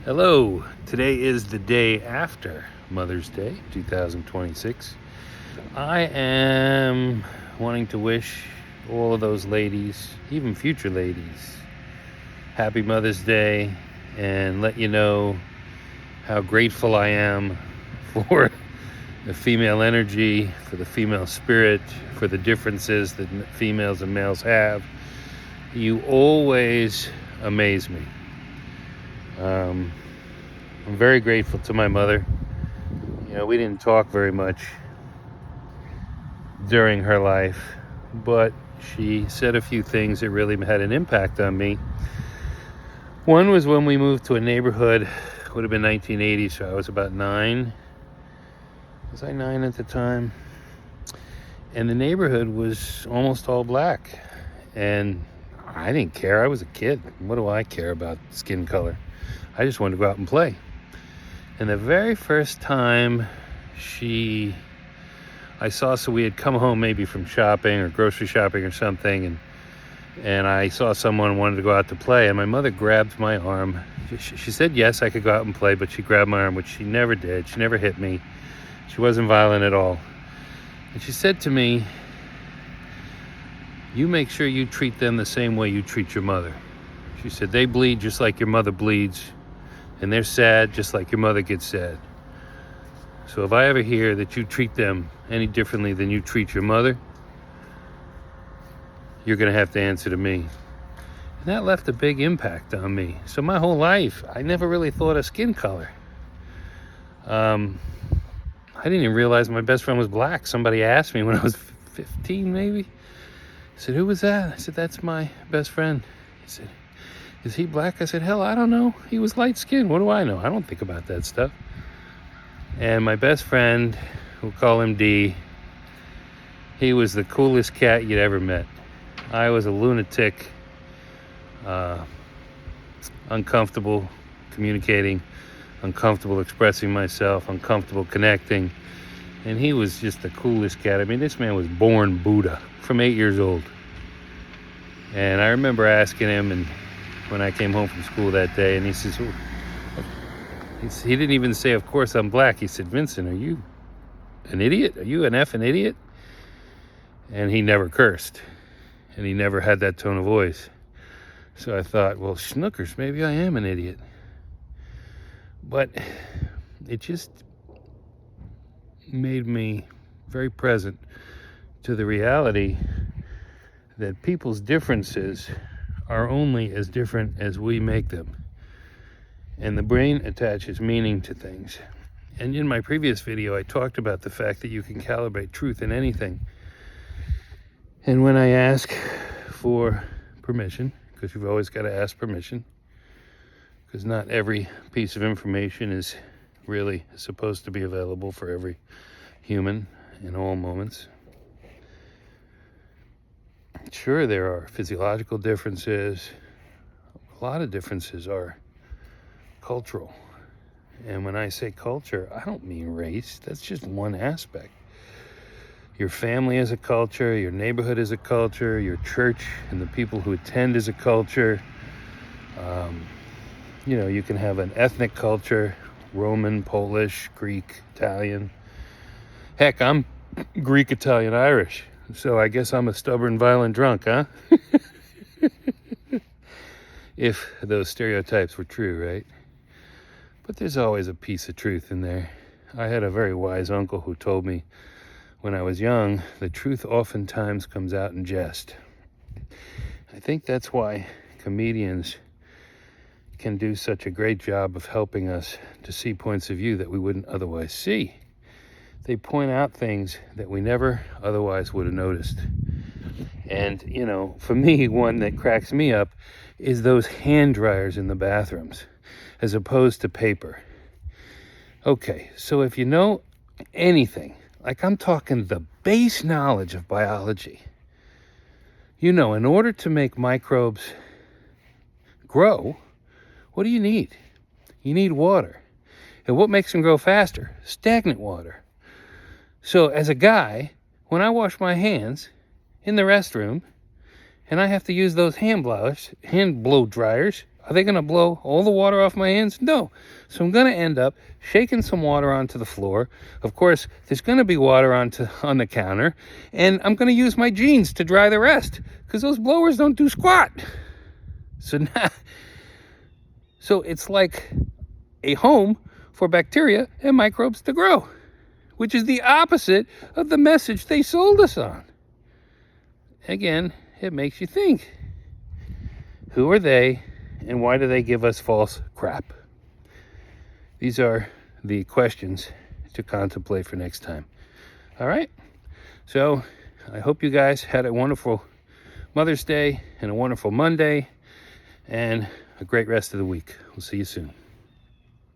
Hello, today is the day after Mother's Day 2026. I am wanting to wish all of those ladies, even future ladies, happy Mother's Day, and let you know how grateful I am for the female energy, for the female spirit, for the differences that females and males have. You always amaze me. I'm very grateful to my mother. We didn't talk very much during her life, but she said a few things that really had an impact on me. One was when we moved to a neighborhood, would have been 1980, so I was about 9. Was I 9 at the time? And the neighborhood was almost all black. And I didn't care. I was a kid. What do I care about skin color? I just wanted to go out and play. And the very first time I saw, so we had come home maybe from shopping or grocery shopping or something, and I saw someone wanted to go out to play, and my mother grabbed my arm. She said yes, I could go out and play, but she grabbed my arm, which she never did. She never hit me. She wasn't violent at all. And she said to me, "You make sure you treat them the same way you treat your mother." She said, "They bleed just like your mother bleeds, and they're sad just like your mother gets sad. So if I ever hear that you treat them any differently than you treat your mother, you're going to have to answer to me." And that left a big impact on me. So my whole life, I never really thought of skin color. I didn't even realize my best friend was black. Somebody asked me when I was 15, maybe. I said, "Who was that?" I said, "That's my best friend." He said, "Is he black?" I said, "Hell, I don't know. He was light skinned. What do I know? I don't think about that stuff." And my best friend, we'll call him D, he was the coolest cat you'd ever met. I was a lunatic, uncomfortable communicating, uncomfortable expressing myself, uncomfortable connecting. And he was just the coolest cat. I mean, this man was born Buddha from 8 years old. And I remember asking him, and when I came home from school that day, and he says, he didn't even say, "Of course I'm black." He said, "Vincent, are you an idiot? Are you an effing idiot?" And he never cursed. And he never had that tone of voice. So I thought, well, schnookers, maybe I am an idiot. But it just made me very present to the reality that people's differences are only as different as we make them. And the brain attaches meaning to things. And in my previous video, I talked about the fact that you can calibrate truth in anything. And when I ask for permission, because you've always got to ask permission, because not every piece of information is really supposed to be available for every human in all moments. Sure, there are physiological differences. A lot of differences are cultural. And when I say culture, I don't mean race. That's just one aspect. Your family is a culture, your neighborhood is a culture, your church and the people who attend is a culture. You can have an ethnic culture, Roman, Polish, Greek, Italian. Heck, I'm Greek, Italian, Irish. So I guess I'm a stubborn, violent drunk, huh? If those stereotypes were true, right? But there's always a piece of truth in there. I had a very wise uncle who told me when I was young, the truth oftentimes comes out in jest. I think that's why comedians can do such a great job of helping us to see points of view that we wouldn't otherwise see. They point out things that we never otherwise would have noticed. And, for me, one that cracks me up is those hand dryers in the bathrooms, as opposed to paper. Okay, so if you know anything, like I'm talking the base knowledge of biology, in order to make microbes grow, what do you need? You need water. And what makes them grow faster? Stagnant water. So as a guy, when I wash my hands in the restroom and I have to use those hand blow dryers, Are they going to blow all the water off my hands? No. So I'm going to end up shaking some water onto the floor. Of course, there's going to be water on the counter. And I'm going to use my jeans to dry the rest, because those blowers don't do squat. So it's like a home for bacteria and microbes to grow, which is the opposite of the message they sold us on. Again, it makes you think. Who are they, and why do they give us false crap? These are the questions to contemplate for next time. All right? So I hope you guys had a wonderful Mother's Day and a wonderful Monday and a great rest of the week. We'll see you soon.